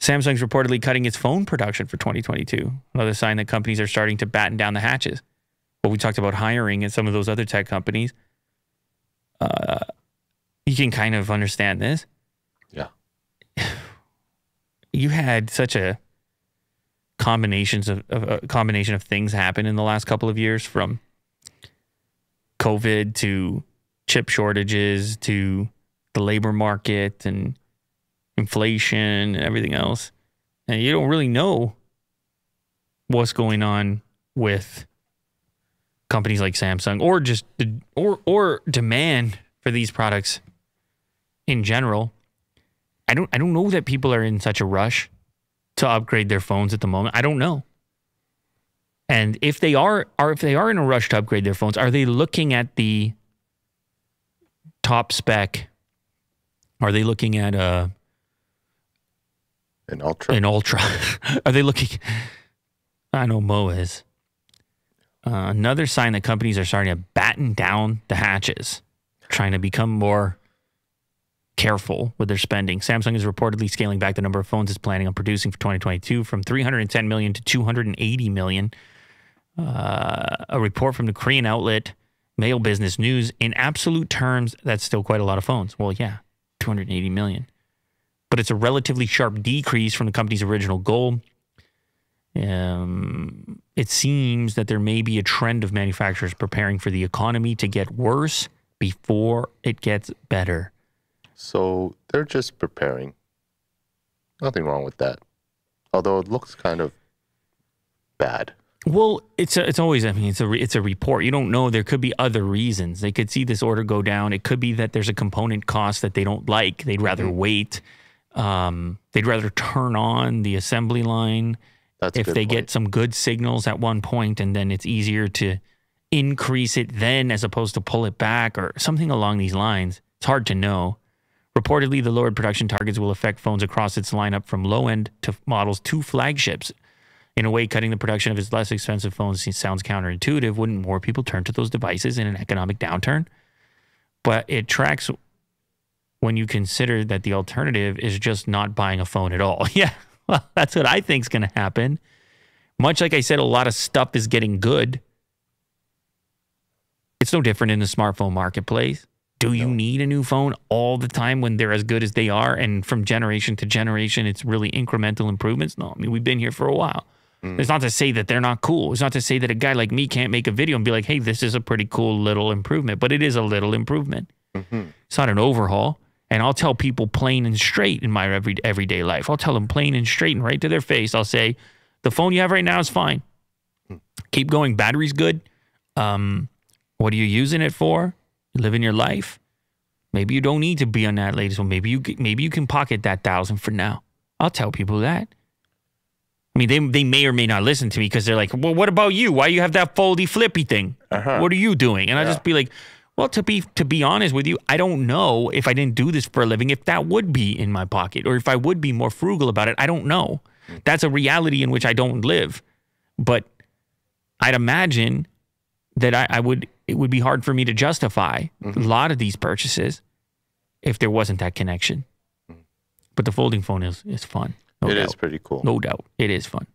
Samsung's reportedly cutting its phone production for 2022. Another sign that companies are starting to batten down the hatches. But we talked about hiring and some of those other tech companies. You can kind of understand this. Yeah. You had such a combination of things happen in the last couple of years, from COVID to chip shortages to the labor market and inflation and everything else. And you don't really know what's going on with companies like Samsung, or just or demand for these products in general. I don't know that people are in such a rush to upgrade their phones at the moment. I don't know. And if they are in a rush to upgrade their phones, are they looking at the top spec? Are they looking at an Ultra? An Ultra. Are they looking? I know Mo is. Another sign that companies are starting to batten down the hatches, trying to become more careful with their spending. Samsung is reportedly scaling back the number of phones it's planning on producing for 2022 from 310 million to 280 million. A report from the Korean outlet Mail Business News. In absolute terms, that's still quite a lot of phones. Well, yeah, 280 million. But it's a relatively sharp decrease from the company's original goal. It seems that there may be a trend of manufacturers preparing for the economy to get worse before it gets better. So they're just preparing. Nothing wrong with that. Although it looks kind of bad. Well, it's always, I mean, it's a report. You don't know. There could be other reasons. They could see this order go down. It could be that there's a component cost that they don't like. They'd rather wait. They'd rather turn on the assembly line if they get some good signals at one point, and then it's easier to increase it then as opposed to pull it back or something along these lines. It's hard to know. Reportedly, the lowered production targets will affect phones across its lineup from low-end to models to flagships. In a way, cutting the production of its less expensive phones sounds counterintuitive. Wouldn't more people turn to those devices in an economic downturn? But it tracks when you consider that the alternative is just not buying a phone at all. Yeah, well, that's what I think is going to happen. Much like I said, a lot of stuff is getting good. It's no different in the smartphone marketplace. Do you need a new phone all the time when they're as good as they are? And from generation to generation, it's really incremental improvements? No, I mean, we've been here for a while. It's not to say that they're not cool. It's not to say that a guy like me can't make a video and be like, hey, this is a pretty cool little improvement. But it is a little improvement. It's not an overhaul. And I'll tell people plain and straight in my everyday life. I'll tell them plain and straight and right to their face. I'll say, the phone you have right now is fine. Keep going. Battery's good. What are you using it for? Living your life. Maybe you don't need to be on that latest one. Maybe you can pocket that 1,000 for now. I'll tell people that. I mean, they may or may not listen to me because they're like, well, what about you? Why you have that foldy flippy thing? What are you doing? And I'll just be like, well, to be honest with you, I don't know if I didn't do this for a living, if that would be in my pocket, or if I would be more frugal about it. I don't know. That's a reality in which I don't live. But I'd imagine that it would be hard for me to justify a lot of these purchases if there wasn't that connection. But the folding phone is fun. No doubt. It is pretty cool. No doubt. It is fun.